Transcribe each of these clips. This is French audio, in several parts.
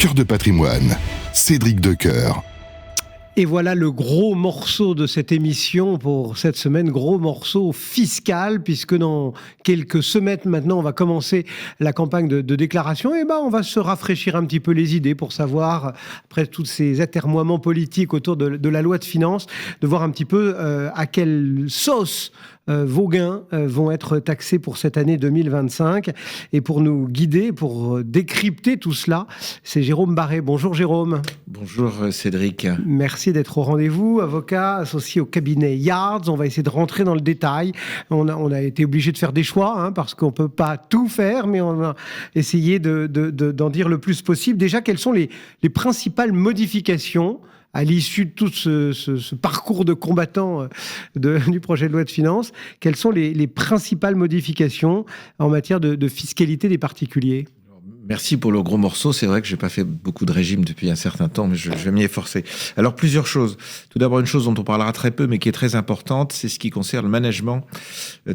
Cœur de patrimoine, Cédric Decoeur. Et voilà le gros morceau de cette émission pour cette semaine, gros morceau fiscal, puisque dans quelques semaines maintenant, on va commencer la campagne de déclaration. Et on va se rafraîchir un petit peu les idées pour savoir, après tous ces atermoiements politiques autour de la loi de finances, de voir un petit peu à quelle sauce vos gains vont être taxés pour cette année 2025. Et pour nous guider, pour décrypter tout cela, c'est Jérôme Barré. Bonjour Jérôme. Bonjour Cédric. Merci d'être au rendez-vous, avocat associé au cabinet Yards. On va essayer de rentrer dans le détail. On a été obligé de faire des choix, parce qu'on ne peut pas tout faire, mais on a essayé d'en dire le plus possible. Déjà, quelles sont les principales modifications à l'issue de tout ce parcours de combattant du projet de loi de finances? Quelles sont les principales modifications en matière de fiscalité des particuliers ? Merci pour le gros morceau. C'est vrai que je n'ai pas fait beaucoup de régime depuis un certain temps, mais je vais m'y efforcer. Alors, plusieurs choses. Tout d'abord, une chose dont on parlera très peu, mais qui est très importante, c'est ce qui concerne le management,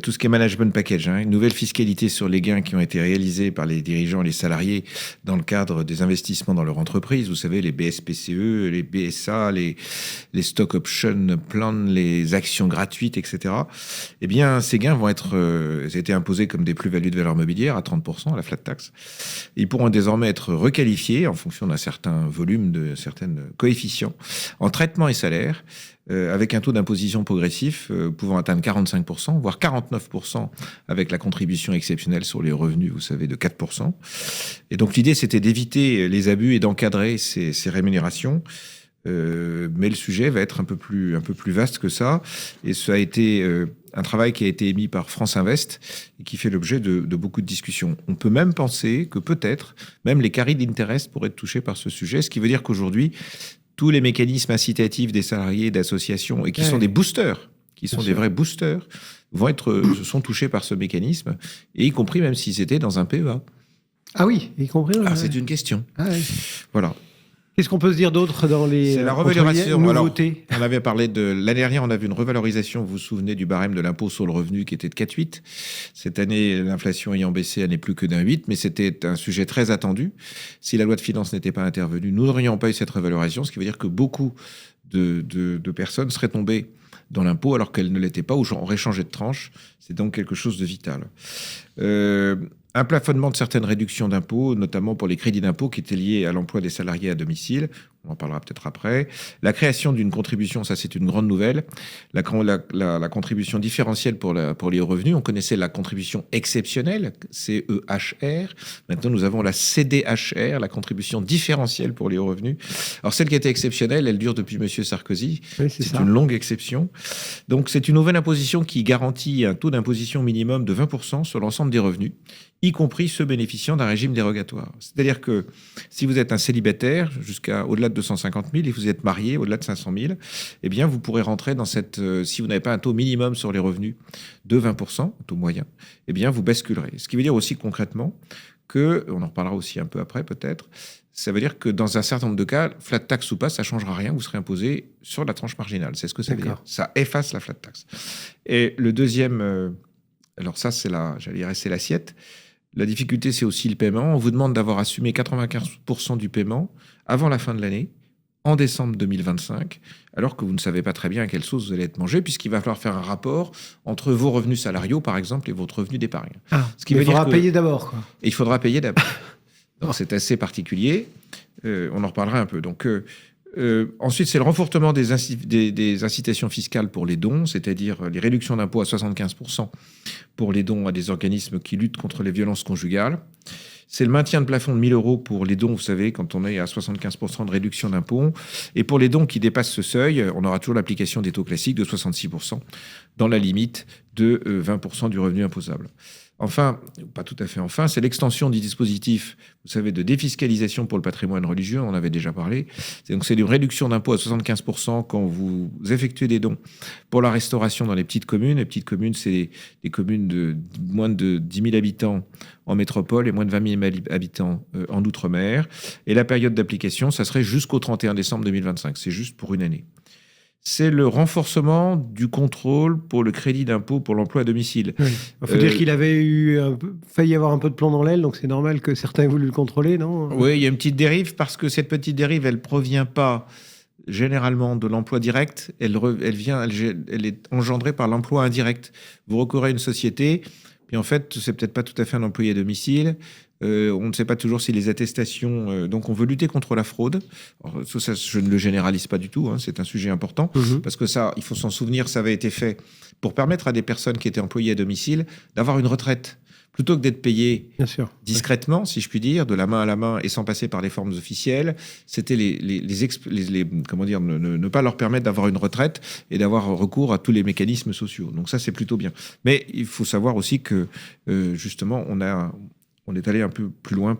tout ce qui est management package. Une nouvelle fiscalité sur les gains qui ont été réalisés par les dirigeants et les salariés dans le cadre des investissements dans leur entreprise. Vous savez, les BSPCE, les BSA, les stock option plans, les actions gratuites, etc. Eh bien, ces gains vont être été imposés comme des plus-values de valeur mobilière à 30%, à la flat tax. Ils pourront désormais être requalifiés en fonction d'un certain volume, de certains coefficients, en traitement et salaire, avec un taux d'imposition progressif pouvant atteindre 45%, voire 49% avec la contribution exceptionnelle sur les revenus, vous savez, de 4%. Et donc l'idée, c'était d'éviter les abus et d'encadrer ces rémunérations. Mais le sujet va être un peu plus vaste que ça, et ça a été un travail qui a été émis par France Invest et qui fait l'objet de beaucoup de discussions. On peut même penser que peut-être même les carried interest pourraient être touchés par ce sujet, ce qui veut dire qu'aujourd'hui tous les mécanismes incitatifs des salariés, d'associations, et qui sont des boosters, qui sont des vrais boosters, sont touchés par ce mécanisme, et y compris même s'ils étaient dans un PEA. Ah oui, y compris. C'est une question. Voilà. Qu'est-ce qu'on peut se dire d'autre dans les C'est la revalorisation. nouveautés ? Alors, on avait parlé l'année dernière, on a vu une revalorisation, vous vous souvenez, du barème de l'impôt sur le revenu qui était de 4,8. Cette année, l'inflation ayant baissé, elle n'est plus que d'1,8, mais c'était un sujet très attendu. Si la loi de finances n'était pas intervenue, nous n'aurions pas eu cette revalorisation, ce qui veut dire que beaucoup de personnes seraient tombées dans l'impôt alors qu'elles ne l'étaient pas ou auraient changé de tranche. C'est donc quelque chose de vital. Un plafonnement de certaines réductions d'impôts, notamment pour les crédits d'impôt qui étaient liés à l'emploi des salariés à domicile. On en parlera peut-être après. La création d'une contribution, ça c'est une grande nouvelle. La contribution différentielle pour les hauts revenus. On connaissait la contribution exceptionnelle, CEHR. Maintenant, nous avons la CDHR, la contribution différentielle pour les hauts revenus. Alors, celle qui était exceptionnelle, elle dure depuis M. Sarkozy. Oui, c'est une longue exception. Donc, c'est une nouvelle imposition qui garantit un taux d'imposition minimum de 20% sur l'ensemble des revenus, y compris ceux bénéficiant d'un régime dérogatoire. C'est-à-dire que si vous êtes un célibataire au-delà de 250 000 et vous êtes marié au-delà de 500 000, eh bien, vous pourrez rentrer dans cette... si vous n'avez pas un taux minimum sur les revenus de 20%, un taux moyen, eh bien, vous basculerez. Ce qui veut dire aussi concrètement que, on en reparlera aussi un peu après peut-être, ça veut dire que dans un certain nombre de cas, flat tax ou pas, ça ne changera rien, vous serez imposé sur la tranche marginale. C'est ce que ça veut dire. Ça efface la flat tax. Et le deuxième... alors ça, c'est l'assiette. La difficulté, c'est aussi le paiement. On vous demande d'avoir assumé 95% du paiement avant la fin de l'année, en décembre 2025, alors que vous ne savez pas très bien à quelle sauce vous allez être mangé, puisqu'il va falloir faire un rapport entre vos revenus salariaux, par exemple, et votre revenu d'épargne. Il faudra payer d'abord, quoi. Et il faudra payer d'abord. Donc c'est assez particulier. On en reparlera un peu. Donc... ensuite, c'est le renforcement des incitations fiscales pour les dons, c'est-à-dire les réductions d'impôts à 75% pour les dons à des organismes qui luttent contre les violences conjugales. C'est le maintien de plafond de 1 000 € pour les dons, vous savez, quand on est à 75% de réduction d'impôts. Et pour les dons qui dépassent ce seuil, on aura toujours l'application des taux classiques de 66% dans la limite de 20% du revenu imposable. Enfin, pas tout à fait enfin, c'est l'extension du dispositif, vous savez, de défiscalisation pour le patrimoine religieux, on en avait déjà parlé. C'est une réduction d'impôt à 75% quand vous effectuez des dons pour la restauration dans les petites communes. Les petites communes, c'est des communes de moins de 10 000 habitants en métropole et moins de 20 000 habitants en outre-mer. Et la période d'application, ça serait jusqu'au 31 décembre 2025, c'est juste pour une année. c'est le renforcement du contrôle pour le crédit d'impôt pour l'emploi à domicile. Oui. Il faut dire qu'il avait failli avoir un peu de plomb dans l'aile, donc c'est normal que certains aient voulu le contrôler, non? Oui, il y a une petite dérive, parce que cette petite dérive, elle ne provient pas généralement de l'emploi direct, elle est engendrée par l'emploi indirect. Vous recourez à une société, puis en fait, c'est peut-être pas tout à fait un employé à domicile. On ne sait pas toujours si les attestations... donc, on veut lutter contre la fraude. Alors, ça, je ne le généralise pas du tout, hein, c'est un sujet important, parce que ça, il faut s'en souvenir, ça avait été fait pour permettre à des personnes qui étaient employées à domicile d'avoir une retraite. Plutôt que d'être payé discrètement, si je puis dire, de la main à la main et sans passer par les formes officielles, c'était comment dire, ne pas leur permettre d'avoir une retraite et d'avoir recours à tous les mécanismes sociaux. Donc ça, c'est plutôt bien. Mais il faut savoir aussi que, justement, on est allé un peu plus loin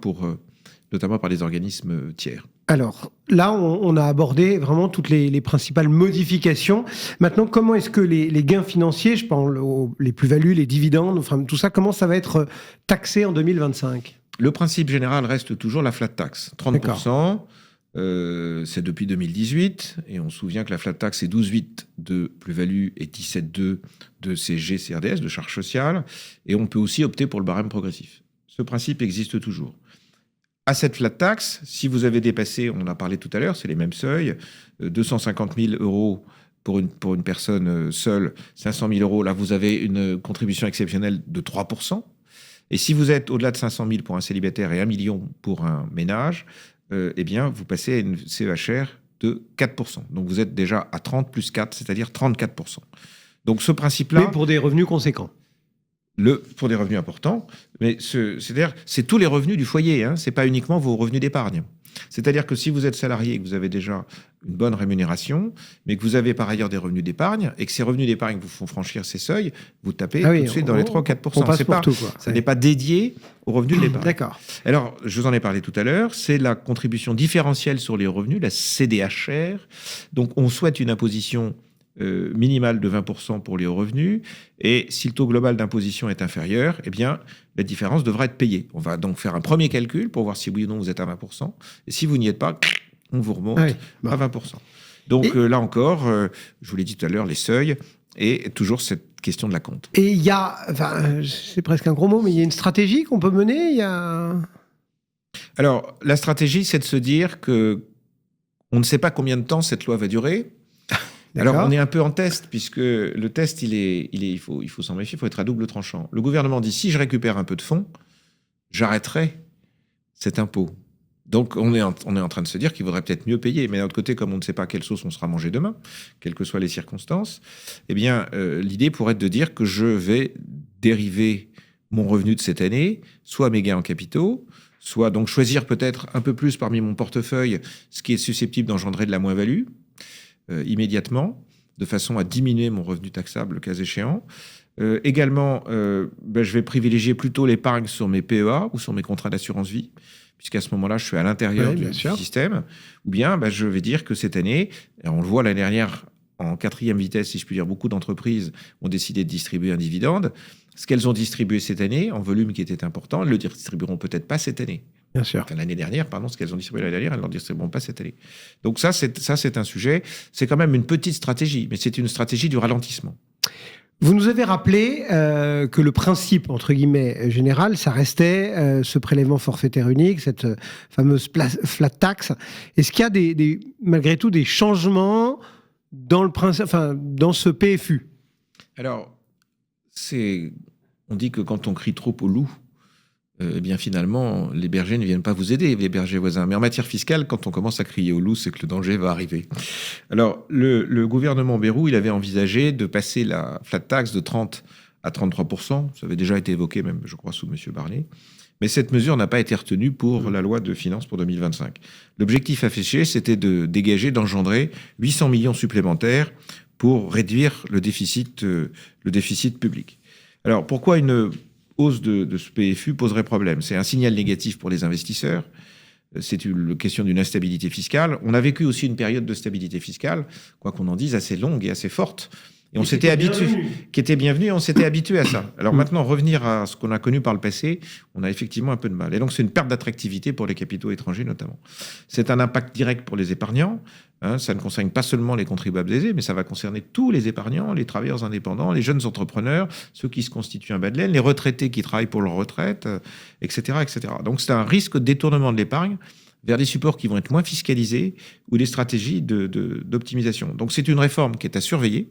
notamment par les organismes tiers. Alors là, on a abordé vraiment toutes les principales modifications. Maintenant, comment est-ce que les gains financiers, je pense les plus-values, les dividendes, enfin tout ça, comment ça va être taxé en 2025 ? Le principe général reste toujours la flat tax, 30%. C'est depuis 2018, et on se souvient que la flat tax est 12,8 de plus-value et 17,2 de CSG, CRDS, de charges sociales, et on peut aussi opter pour le barème progressif. Ce principe existe toujours. À cette flat tax, si vous avez dépassé, on en a parlé tout à l'heure, c'est les mêmes seuils, 250 000 euros pour une personne seule, 500 000 euros, là vous avez une contribution exceptionnelle de 3%. Et si vous êtes au-delà de 500 000 pour un célibataire et 1 million pour un ménage, eh bien vous passez à une CEHR de 4%. Donc vous êtes déjà à 30 plus 4, c'est-à-dire 34%. Donc ce principe-là... Mais pour des revenus conséquents. Pour des revenus importants, mais c'est-à-dire c'est tous les revenus du foyer, hein, c'est pas uniquement vos revenus d'épargne. C'est-à-dire que si vous êtes salarié et que vous avez déjà une bonne rémunération, mais que vous avez par ailleurs des revenus d'épargne, et que ces revenus d'épargne vous font franchir ces seuils, vous tapez tout de suite dans les 3 ou 4%. Ça n'est pas dédié aux revenus de l'épargne. D'accord. Alors, je vous en ai parlé tout à l'heure, c'est la contribution différentielle sur les revenus, la CDHR. Donc, on souhaite une imposition minimale de 20% pour les hauts revenus, et si le taux global d'imposition est inférieur, eh bien, la différence devra être payée. On va donc faire un premier calcul pour voir si oui ou non vous êtes à 20%, et si vous n'y êtes pas, on vous remonte à 20%. Donc là encore, je vous l'ai dit tout à l'heure, les seuils, et toujours cette question de la compte. Et il y a, c'est presque un gros mot, mais il y a une stratégie qu'on peut mener, Alors, la stratégie, c'est de se dire que on ne sait pas combien de temps cette loi va durer. Alors, on est un peu en test, puisque le test, il faut s'en méfier, il faut être à double tranchant. Le gouvernement dit, si je récupère un peu de fonds, j'arrêterai cet impôt. Donc, on est en train de se dire qu'il vaudrait peut-être mieux payer. Mais d'un autre côté, comme on ne sait pas quelle sauce on sera mangé demain, quelles que soient les circonstances, eh bien, l'idée pourrait être de dire que je vais dériver mon revenu de cette année, soit mes gains en capitaux, soit donc choisir peut-être un peu plus parmi mon portefeuille ce qui est susceptible d'engendrer de la moins-value, immédiatement, de façon à diminuer mon revenu taxable le cas échéant. Également, je vais privilégier plutôt l'épargne sur mes PEA ou sur mes contrats d'assurance vie, puisqu'à ce moment-là, je suis à l'intérieur du système. Ou bien, je vais dire que cette année, et on le voit l'année dernière, en 4e vitesse, si je puis dire, beaucoup d'entreprises ont décidé de distribuer un dividende. Ce qu'elles ont distribué cette année, en volume qui était important, elles ne le distribueront peut-être pas cette année. Bien sûr. Enfin, l'année dernière, pardon, ce qu'elles ont distribué l'année dernière, elles ne le distribueront pas cette année. Donc ça, c'est un sujet. C'est quand même une petite stratégie, mais c'est une stratégie du ralentissement. Vous nous avez rappelé que le principe, entre guillemets, général, ça restait ce prélèvement forfaitaire unique, cette fameuse flat tax. Est-ce qu'il y a malgré tout des changements dans dans ce PFU? Alors, on dit que quand on crie trop au loup, eh bien finalement, les bergers ne viennent pas vous aider, les bergers voisins. Mais en matière fiscale, quand on commence à crier au loup, c'est que le danger va arriver. Alors, le gouvernement Bayrou, il avait envisagé de passer la flat tax de 30 à 33%. Ça avait déjà été évoqué même, je crois, sous M. Barnier. Mais cette mesure n'a pas été retenue pour la loi de finances pour 2025. L'objectif affiché, c'était de dégager, d'engendrer 800 millions supplémentaires pour réduire le déficit public. Alors, pourquoi une hausse de ce PFU poserait problème? C'est un signal négatif pour les investisseurs. C'est une question d'une instabilité fiscale. On a vécu aussi une période de stabilité fiscale, quoi qu'on en dise, assez longue et assez forte, Et on s'était habitué, qui était bienvenu, et on s'était habitué à ça. Alors maintenant, revenir à ce qu'on a connu par le passé, on a effectivement un peu de mal. Et donc, c'est une perte d'attractivité pour les capitaux étrangers, notamment. C'est un impact direct pour les épargnants. Ça ne concerne pas seulement les contribuables aisés, mais ça va concerner tous les épargnants, les travailleurs indépendants, les jeunes entrepreneurs, ceux qui se constituent un bas de laine, les retraités qui travaillent pour leur retraite, etc., etc. Donc, c'est un risque de détournement de l'épargne vers des supports qui vont être moins fiscalisés ou des stratégies d'optimisation. Donc, c'est une réforme qui est à surveiller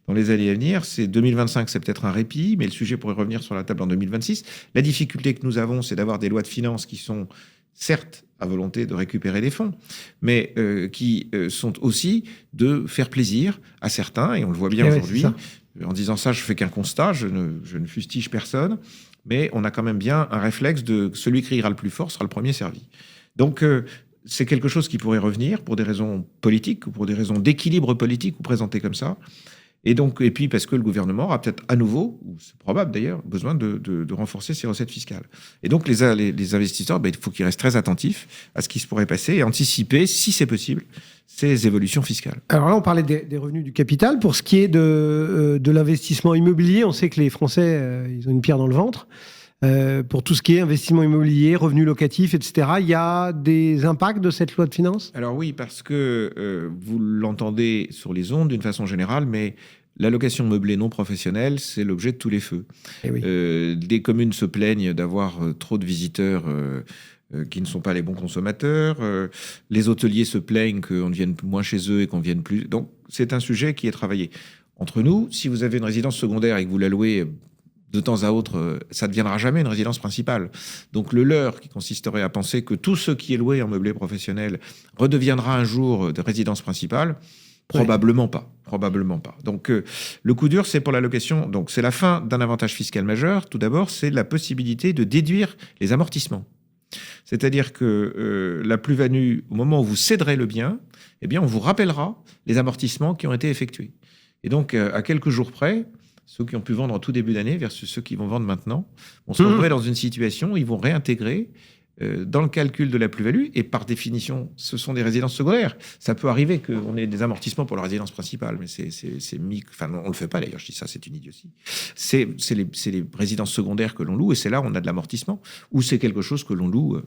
dans les années à venir. C'est 2025, c'est peut-être un répit, mais le sujet pourrait revenir sur la table en 2026. La difficulté que nous avons, c'est d'avoir des lois de finances qui sont certes à volonté de récupérer des fonds, mais qui sont aussi de faire plaisir à certains, et on le voit bien aujourd'hui. En disant ça, je fais qu'un constat, je ne fustige personne, mais on a quand même bien un réflexe de celui qui criera le plus fort sera le premier servi. Donc, c'est quelque chose qui pourrait revenir pour des raisons politiques ou pour des raisons d'équilibre politique ou présenté comme ça. Et puis parce que le gouvernement aura peut-être à nouveau, ou c'est probable d'ailleurs, besoin de renforcer ses recettes fiscales. Et donc les investisseurs, il faut qu'ils restent très attentifs à ce qui se pourrait passer et anticiper, si c'est possible, ces évolutions fiscales. Alors là, on parlait des revenus du capital. Pour ce qui est de l'investissement immobilier, on sait que les Français, ils ont une pierre dans le ventre. Pour tout ce qui est investissement immobilier, revenus locatifs, etc., il y a des impacts de cette loi de finances ? Alors oui, parce que vous l'entendez sur les ondes d'une façon générale, mais la location meublée non professionnelle, c'est l'objet de tous les feux. Oui. Des communes se plaignent d'avoir trop de visiteurs qui ne sont pas les bons consommateurs. Les hôteliers se plaignent qu'on vienne moins chez eux et qu'on vienne plus. Donc c'est un sujet qui est travaillé. Entre nous, si vous avez une résidence secondaire et que vous la louez de temps à autre, ça ne deviendra jamais une résidence principale. Donc le leurre qui consisterait à penser que tout ce qui est loué en meublé professionnel redeviendra un jour de résidence principale, probablement pas. Probablement pas. Donc le coup dur, c'est pour la location. Donc c'est la fin d'un avantage fiscal majeur. Tout d'abord, c'est la possibilité de déduire les amortissements. C'est-à-dire que la plus-value, au moment où vous céderez le bien, eh bien, on vous rappellera les amortissements qui ont été effectués. Et donc, à quelques jours près, ceux qui ont pu vendre en tout début d'année versus ceux qui vont vendre maintenant, vont se retrouver dans une situation où ils vont réintégrer dans le calcul de la plus-value, et par définition, ce sont des résidences secondaires. Ça peut arriver qu'on ait des amortissements pour la résidence principale, mais enfin, on le fait pas d'ailleurs, je dis ça, c'est une idiotie. C'est les résidences secondaires que l'on loue, et c'est là où on a de l'amortissement, ou c'est quelque chose que l'on loue,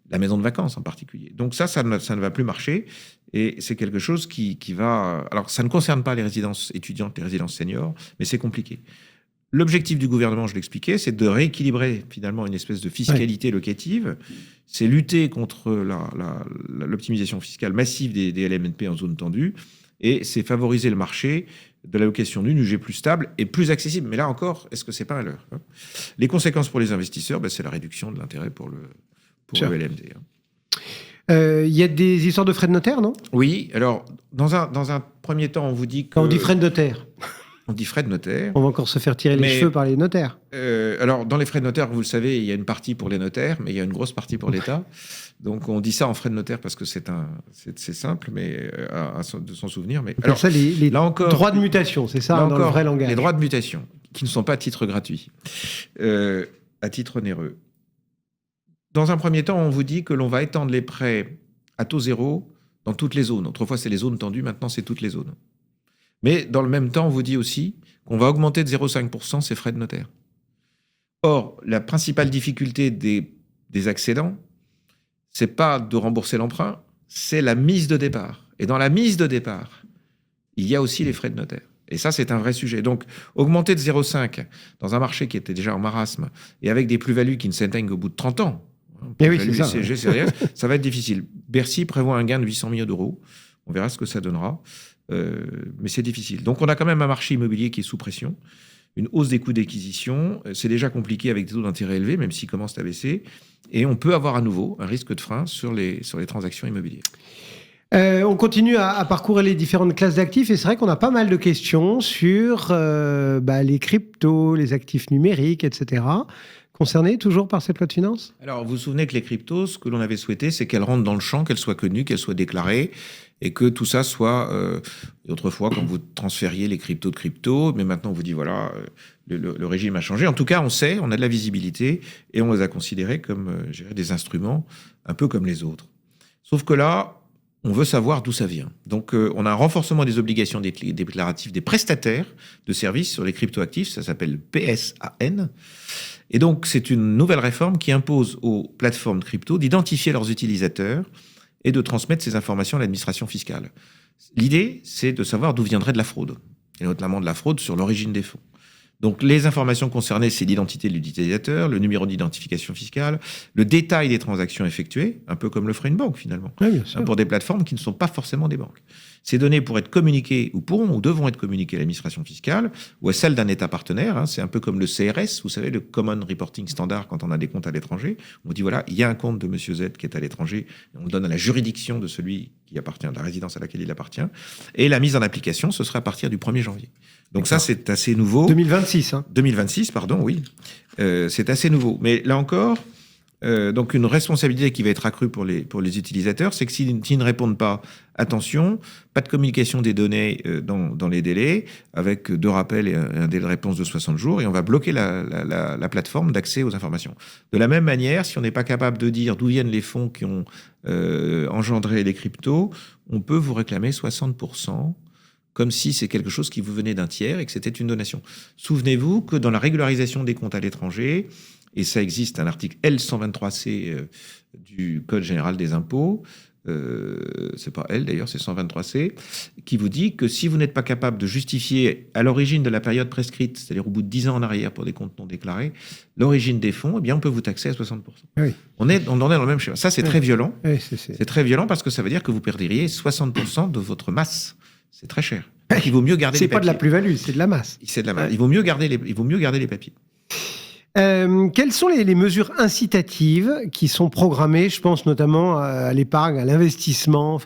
la maison de vacances en particulier. Donc ça ne va plus marcher, et c'est quelque chose qui va... Alors, ça ne concerne pas les résidences étudiantes, les résidences seniors, mais c'est compliqué. L'objectif du gouvernement, je l'expliquais, c'est de rééquilibrer finalement une espèce de fiscalité locative. C'est lutter contre l'optimisation fiscale massive des LMNP en zone tendue, et c'est favoriser le marché de la location nue, UG plus stable et plus accessible. Mais là encore, est-ce que c'est pas un leurre, hein ? Les conséquences pour les investisseurs, c'est la réduction de l'intérêt pour le LMD. Il y a des histoires de frais de notaire, non ? Oui, alors dans un premier temps, on vous dit que... On dit frais de notaire. On dit frais de notaire. On va encore se faire tirer les cheveux par les notaires. Alors, dans les frais de notaire, vous le savez, il y a une partie pour les notaires, mais il y a une grosse partie pour l'État. Donc, on dit ça en frais de notaire parce que c'est simple, mais de s'en souvenir. Mais alors, ça, là encore, droits de mutation, c'est ça, dans le vrai langage. Les droits de mutation, qui ne sont pas à titre gratuit, à titre onéreux. Dans un premier temps, on vous dit que l'on va étendre les prêts à taux zéro dans toutes les zones. Autrefois, c'est les zones tendues, maintenant, c'est toutes les zones. Mais dans le même temps, on vous dit aussi qu'on va augmenter de 0,5% ces frais de notaire. Or, la principale difficulté des accédants, c'est pas de rembourser l'emprunt, c'est la mise de départ. Et dans la mise de départ, il y a aussi les frais de notaire. Et ça, c'est un vrai sujet. Donc, augmenter de 0,5 dans un marché qui était déjà en marasme et avec des plus-values qui ne s'atteignent qu'au bout de 30 ans, oui, c'est ça, CG, ça va être difficile. Bercy prévoit un gain de 800 millions d'euros. On verra ce que ça donnera. Mais c'est difficile. Donc, on a quand même un marché immobilier qui est sous pression, une hausse des coûts d'acquisition. C'est déjà compliqué avec des taux d'intérêt élevés, même s'ils commencent à baisser. Et on peut avoir à nouveau un risque de frein sur les transactions immobilières. On continue à parcourir les différentes classes d'actifs, et c'est vrai qu'on a pas mal de questions sur les cryptos, les actifs numériques, etc. Concernés toujours par cette loi de finances ? Alors, vous vous souvenez que les cryptos, ce que l'on avait souhaité, c'est qu'elles rentrent dans le champ, qu'elles soient connues, qu'elles soient déclarées, et que tout ça soit... autrefois, quand vous transfériez les cryptos de crypto, mais maintenant on vous dit, voilà, le régime a changé. En tout cas, on sait, on a de la visibilité, et on les a considérés comme des instruments, un peu comme les autres. Sauf que là, on veut savoir d'où ça vient. Donc, on a un renforcement des obligations déclaratives des prestataires de services sur les cryptoactifs. Ça s'appelle PSAN. Et donc, c'est une nouvelle réforme qui impose aux plateformes de crypto d'identifier leurs utilisateurs et de transmettre ces informations à l'administration fiscale. L'idée, c'est de savoir d'où viendrait de la fraude, et notamment de la fraude sur l'origine des fonds. Donc, les informations concernées, c'est l'identité de l'utilisateur, le numéro d'identification fiscale, le détail des transactions effectuées, un peu comme le ferait une banque, finalement, Oui, bien sûr. pour des plateformes qui ne sont pas forcément des banques. Ces données pourraient être communiquées, ou pourront, ou devront être communiquées à l'administration fiscale, ou à celle d'un État partenaire. C'est un peu comme le CRS, vous savez, le Common Reporting Standard, quand on a des comptes à l'étranger. On dit, voilà, il y a un compte de Monsieur Z qui est à l'étranger, on le donne à la juridiction de celui qui appartient, de la résidence à laquelle il appartient. Et la mise en application, ce sera à partir du 1er janvier. Donc ça, c'est assez nouveau. 2026, hein. 2026, pardon, oui. C'est assez nouveau. Mais là encore, donc une responsabilité qui va être accrue pour les utilisateurs, c'est que s'ils ne répondent pas, attention, pas de communication des données dans les délais, avec 2 rappels et un délai de réponse de 60 jours, et on va bloquer la plateforme d'accès aux informations. De la même manière, si on n'est pas capable de dire d'où viennent les fonds qui ont engendré les cryptos, on peut vous réclamer 60%, comme si c'est quelque chose qui vous venait d'un tiers et que c'était une donation. Souvenez-vous que dans la régularisation des comptes à l'étranger, et ça existe un article L123C du Code général des impôts, c'est pas L d'ailleurs, c'est 123C, qui vous dit que si vous n'êtes pas capable de justifier à l'origine de la période prescrite, c'est-à-dire au bout de 10 ans en arrière pour des comptes non déclarés, l'origine des fonds, eh bien on peut vous taxer à 60%. Oui. On en est dans le même schéma. Ça, c'est très violent. Oui, c'est très violent parce que ça veut dire que vous perdriez 60% de votre masse. C'est très cher. Donc, il vaut mieux garder les papiers. C'est pas de la plus-value, c'est de la masse. C'est de la masse. Il vaut mieux garder les papiers. Quelles sont les mesures incitatives qui sont programmées? Je pense notamment à l'épargne, à l'investissement.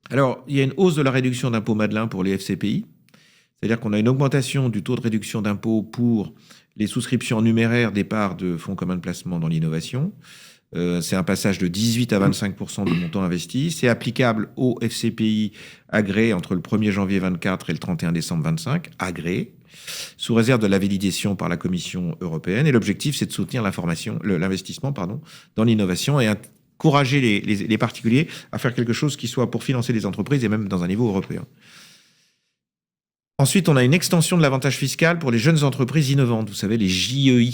Alors, il y a une hausse de la réduction d'impôt Madelin pour les FCPI. C'est-à-dire qu'on a une augmentation du taux de réduction d'impôt pour les souscriptions en numéraire des parts de fonds communs de placement dans l'innovation. C'est un passage de 18 à 25% du montant investi. C'est applicable aux FCPI agréés entre le 1er janvier 24 et le 31 décembre 25, agréés, sous réserve de la validation par la Commission européenne. Et l'objectif, c'est de soutenir l'investissement dans l'innovation et encourager les particuliers à faire quelque chose qui soit pour financer les entreprises et même dans un niveau européen. Ensuite, on a une extension de l'avantage fiscal pour les jeunes entreprises innovantes. Vous savez, les JEI.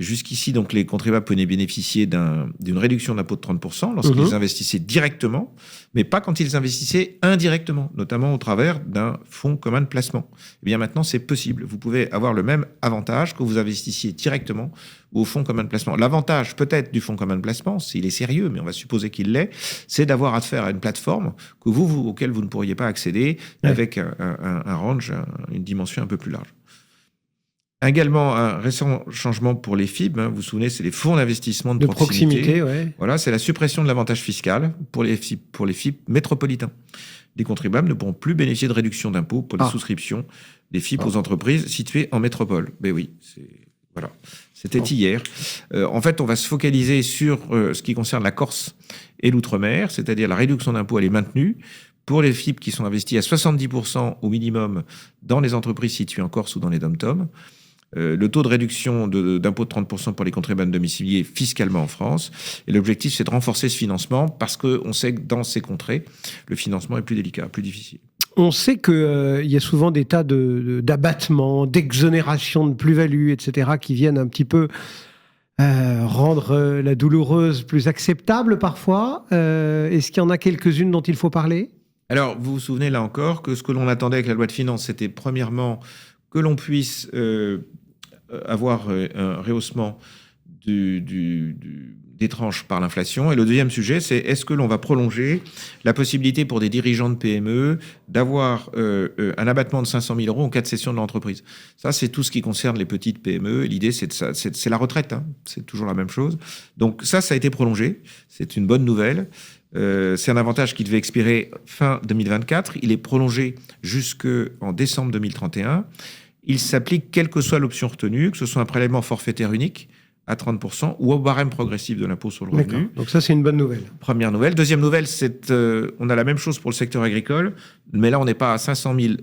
Jusqu'ici, donc, les contribuables pouvaient bénéficier d'une réduction d'impôt de 30% lorsqu'ils investissaient directement, mais pas quand ils investissaient indirectement, notamment au travers d'un fonds commun de placement. Eh bien, maintenant, c'est possible. Vous pouvez avoir le même avantage que vous investissiez directement au fonds commun de placement. L'avantage, peut-être, du fonds commun de placement, s'il est sérieux, mais on va supposer qu'il l'est, c'est d'avoir affaire à une plateforme auquel vous ne pourriez pas accéder avec un range, une dimension un peu plus large. Également, un récent changement pour les FIB, vous vous souvenez, c'est les fonds d'investissement de proximité. Voilà, c'est la suppression de l'avantage fiscal pour les FIB métropolitains. Les contribuables ne pourront plus bénéficier de réduction d'impôt pour les souscriptions des FIB aux entreprises situées en métropole. Ben oui, c'était hier. En fait, on va se focaliser sur ce qui concerne la Corse et l'outre-mer, c'est-à-dire la réduction d'impôt, elle est maintenue pour les FIB qui sont investis à 70% au minimum dans les entreprises situées en Corse ou dans les DOM-TOM. Le taux de réduction d'impôt de 30% pour les contribuables domiciliés fiscalement en France. Et l'objectif, c'est de renforcer ce financement parce qu'on sait que dans ces contrées, le financement est plus délicat, plus difficile. On sait qu'il y a souvent des tas d'abattements, d'exonérations de plus-value, etc., qui viennent un petit peu rendre la douloureuse plus acceptable parfois. Est-ce qu'il y en a quelques-unes dont il faut parler ? Alors, vous vous souvenez là encore que ce que l'on attendait avec la loi de finances, c'était premièrement que l'on puisse avoir un rehaussement des tranches par l'inflation. Et le deuxième sujet, c'est est-ce que l'on va prolonger la possibilité pour des dirigeants de PME d'avoir un abattement de 500 000 € en cas de cession de l'entreprise. Ça, c'est tout ce qui concerne les petites PME. L'idée, c'est la retraite. C'est toujours la même chose. Donc ça a été prolongé. C'est une bonne nouvelle. C'est un avantage qui devait expirer fin 2024. Il est prolongé jusqu'en décembre 2031. Il s'applique quelle que soit l'option retenue, que ce soit un prélèvement forfaitaire unique à 30% ou au barème progressif de l'impôt sur le revenu. D'accord. Donc ça, c'est une bonne nouvelle. Première nouvelle. Deuxième nouvelle, c'est on a la même chose pour le secteur agricole, mais là, on n'est pas à 500 000 €,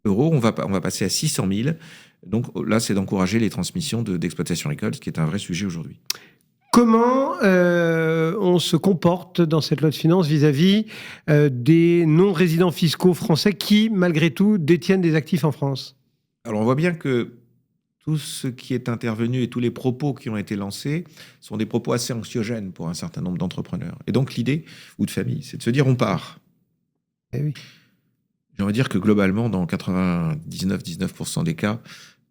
on va passer à 600 000. Donc là, c'est d'encourager les transmissions d'exploitation agricole, ce qui est un vrai sujet aujourd'hui. Comment on se comporte dans cette loi de finances vis-à-vis des non-résidents fiscaux français qui, malgré tout, détiennent des actifs en France? Alors on voit bien que tout ce qui est intervenu et tous les propos qui ont été lancés sont des propos assez anxiogènes pour un certain nombre d'entrepreneurs. Et donc l'idée, ou de familles, c'est de se dire on part. Eh oui. J'ai envie de dire que globalement, dans 99% des cas,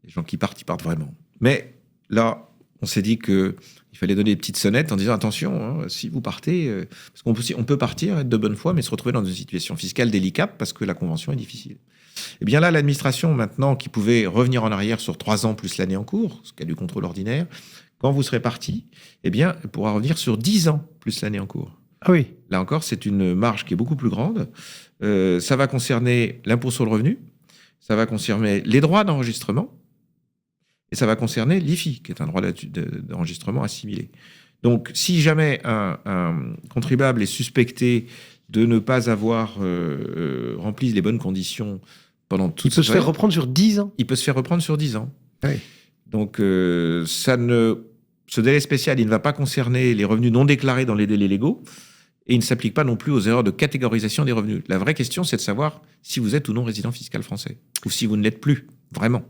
les gens qui partent, ils partent vraiment. Mais là, on s'est dit qu'il fallait donner des petites sonnettes en disant attention, hein, si vous partez, parce on peut partir, être de bonne foi, mais se retrouver dans une situation fiscale délicate parce que la convention est difficile. Et bien là, l'administration, maintenant, qui pouvait revenir en arrière sur 3 ans plus l'année en cours, ce qui a du contrôle ordinaire, quand vous serez parti, eh bien, elle pourra revenir sur 10 ans plus l'année en cours. Ah oui. Là encore, c'est une marge qui est beaucoup plus grande. Ça va concerner l'impôt sur le revenu, ça va concerner les droits d'enregistrement, et ça va concerner l'IFI, qui est un droit d'enregistrement assimilé. Donc, si jamais un contribuable est suspecté de ne pas avoir rempli les bonnes conditions pendant toute Il peut se faire reprendre sur 10 ans. Il peut se faire reprendre sur 10 ans. Oui. Donc, ce délai spécial, il ne va pas concerner les revenus non déclarés dans les délais légaux, et il ne s'applique pas non plus aux erreurs de catégorisation des revenus. La vraie question, c'est de savoir si vous êtes ou non résident fiscal français, ou si vous ne l'êtes plus, vraiment.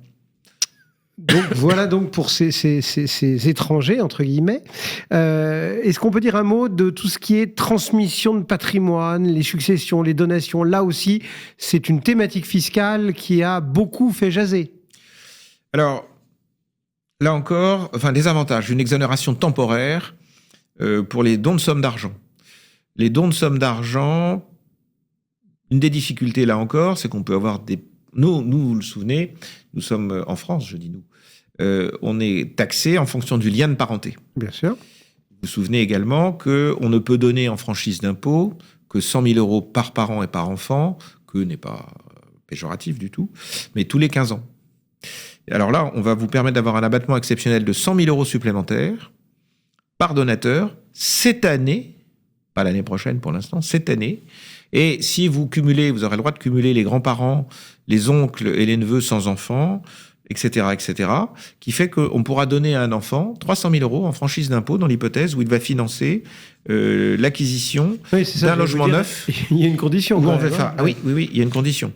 Donc voilà donc pour ces étrangers, entre guillemets. Est-ce qu'on peut dire un mot de tout ce qui est transmission de patrimoine, les successions, les donations? Là aussi, c'est une thématique fiscale qui a beaucoup fait jaser. Alors, là encore, des avantages, une exonération temporaire pour les dons de sommes d'argent. Les dons de sommes d'argent, une des difficultés là encore, c'est qu'on peut avoir des... Nous, vous le souvenez, nous sommes en France, je dis nous. On est taxé en fonction du lien de parenté. Bien sûr. Vous vous souvenez également qu'on ne peut donner en franchise d'impôt que 100 000 euros par parent et par enfant, que n'est pas péjoratif du tout, mais tous les 15 ans. Alors là, on va vous permettre d'avoir un abattement exceptionnel de 100 000 euros supplémentaires par donateur cette année, pas l'année prochaine pour l'instant, cette année. Et si vous cumulez, vous aurez le droit de cumuler les grands-parents, les oncles et les neveux sans enfants, etc., qui fait qu'on pourra donner à un enfant 300 000 euros en franchise d'impôt dans l'hypothèse où il va financer l'acquisition d'un logement neuf. Il y a une condition. Oui, il y a une condition.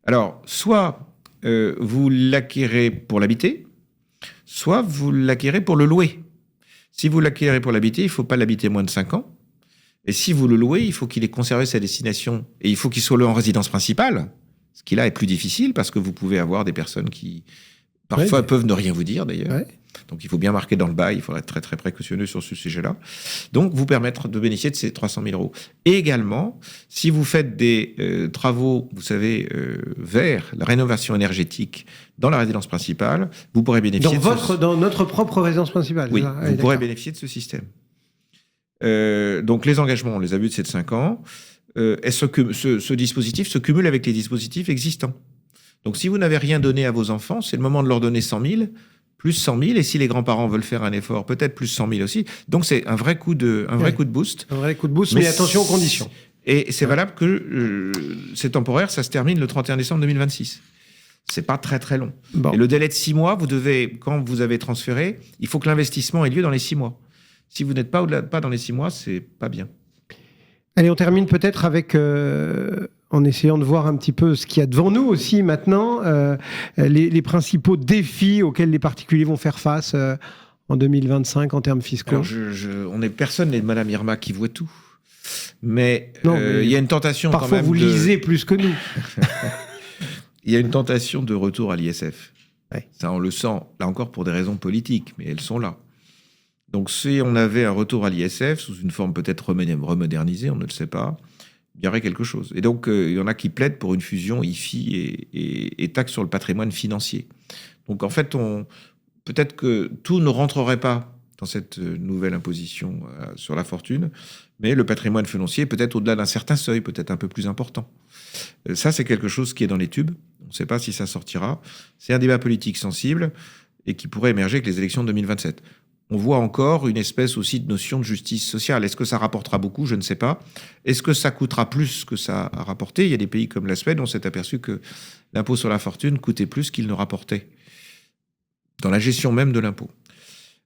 Alors, soit vous l'acquérez pour l'habiter, soit vous l'acquérez pour le louer. Si vous l'acquérez pour l'habiter, il ne faut pas l'habiter moins de 5 ans. Et si vous le louez, il faut qu'il ait conservé sa destination et il faut qu'il soit loué en résidence principale, ce qui là est plus difficile parce que vous pouvez avoir des personnes qui parfois peuvent ne rien vous dire d'ailleurs. Ouais. Donc il faut bien marquer dans le bail, il faudra être très très précautionneux sur ce sujet-là. Donc vous permettre de bénéficier de ces 300 000 euros. Et également, si vous faites des travaux, vous savez, vers la rénovation énergétique dans la résidence principale, vous pourrez bénéficier dans notre propre résidence principale. Oui, vous pourrez bénéficier de ce système. Donc les engagements, on les a vus de 5 ans. Ce dispositif se cumule avec les dispositifs existants. Donc si vous n'avez rien donné à vos enfants, c'est le moment de leur donner 100 000, plus 100 000, et si les grands-parents veulent faire un effort, peut-être plus 100 000 aussi. Donc c'est un vrai coup de boost. Un vrai coup de boost, mais attention aux conditions. Et c'est valable que c'est temporaire, ça se termine le 31 décembre 2026. C'est pas très très long. Bon. Et le délai de 6 mois, vous devez, quand vous avez transféré, il faut que l'investissement ait lieu dans les 6 mois. Si vous n'êtes pas dans les 6 mois, c'est pas bien. Allez, on termine peut-être avec, en essayant de voir un petit peu ce qu'il y a devant nous aussi maintenant, les principaux défis auxquels les particuliers vont faire face en 2025 en termes fiscaux. Alors personne n'est de Madame Irma qui voit tout. Mais il y a une tentation parfois quand même. Parfois vous lisez plus que nous. Il y a une tentation de retour à l'ISF. Ouais. Ça, on le sent, là encore pour des raisons politiques, mais elles sont là. Donc, si on avait un retour à l'ISF, sous une forme peut-être remodernisée, on ne le sait pas, il y aurait quelque chose. Et donc, il y en a qui plaident pour une fusion IFI et taxe sur le patrimoine financier. Donc, en fait, peut-être que tout ne rentrerait pas dans cette nouvelle imposition sur la fortune, mais le patrimoine financier peut-être au-delà d'un certain seuil, peut-être un peu plus important. Ça, c'est quelque chose qui est dans les tubes. On ne sait pas si ça sortira. C'est un débat politique sensible et qui pourrait émerger avec les élections de 2027. On voit encore une espèce aussi de notion de justice sociale. Est-ce que ça rapportera beaucoup ? Je ne sais pas. Est-ce que ça coûtera plus que ça a rapporté ? Il y a des pays comme la Suède, on s'est aperçu que l'impôt sur la fortune coûtait plus qu'il ne rapportait, dans la gestion même de l'impôt.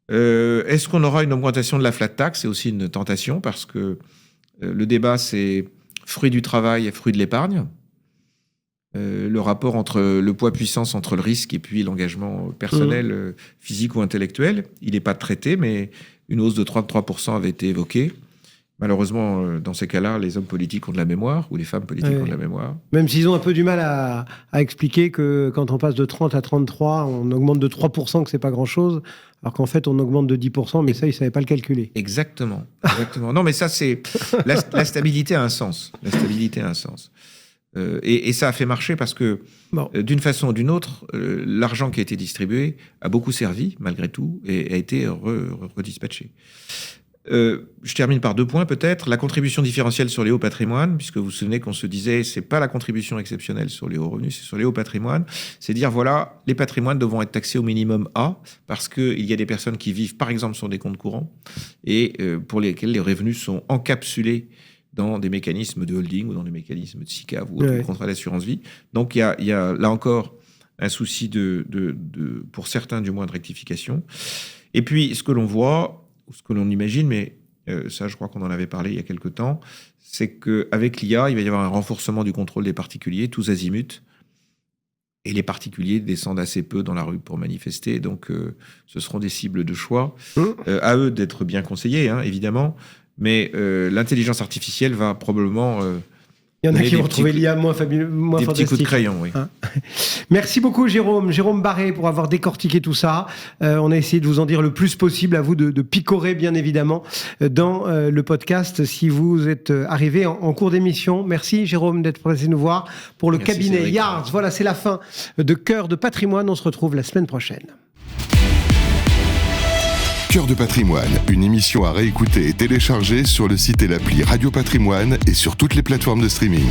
Est-ce qu'on aura une augmentation de la flat tax? C'est aussi une tentation parce que le débat, c'est fruit du travail et fruit de l'épargne. Le rapport entre le poids-puissance entre le risque et puis l'engagement personnel, physique ou intellectuel, il n'est pas traité, mais une hausse de 33% avait été évoquée. Malheureusement, dans ces cas-là, les hommes politiques ont de la mémoire, ou les femmes politiques ont de la mémoire. Même s'ils ont un peu du mal à expliquer que quand on passe de 30 à 33, on augmente de 3%, que c'est pas grand-chose, alors qu'en fait, on augmente de 10%, mais ça, ils ne savaient pas le calculer. Exactement. Non, mais ça, c'est... La stabilité a un sens. La stabilité a un sens. Et ça a fait marcher parce que, d'une façon ou d'une autre, l'argent qui a été distribué a beaucoup servi, malgré tout, et a été redispatché. Je termine par 2 points peut-être. La contribution différentielle sur les hauts patrimoines, puisque vous vous souvenez qu'on se disait c'est pas la contribution exceptionnelle sur les hauts revenus, c'est sur les hauts patrimoines. C'est dire voilà, les patrimoines devront être taxés au minimum A, parce qu'il y a des personnes qui vivent par exemple sur des comptes courants et pour lesquels les revenus sont encapsulés dans des mécanismes de holding ou dans des mécanismes de SICAV ou de contrat d'assurance vie. Donc il y a là encore un souci pour certains du moins de rectification. Et puis ce que l'on voit, ce que l'on imagine, mais ça, je crois qu'on en avait parlé il y a quelque temps, c'est qu'avec l'IA, il va y avoir un renforcement du contrôle des particuliers, tous azimuts, et les particuliers descendent assez peu dans la rue pour manifester, donc ce seront des cibles de choix. À eux d'être bien conseillés, hein, évidemment, mais l'intelligence artificielle va probablement... Il y en a qui vont trouver l'IA moins fabuleux, moins fantastique. Des petits coups de crayon, oui. Hein. Merci beaucoup, Jérôme Barré, pour avoir décortiqué tout ça. On a essayé de vous en dire le plus possible, à vous de picorer, bien évidemment, dans le podcast, si vous êtes arrivé en cours d'émission. Merci, Jérôme, d'être passé nous voir pour le cabinet Cédric. Yards. Voilà, c'est la fin de Cœur de patrimoine. On se retrouve la semaine prochaine. Cœur de patrimoine, une émission à réécouter et télécharger sur le site et l'appli Radio Patrimoine et sur toutes les plateformes de streaming.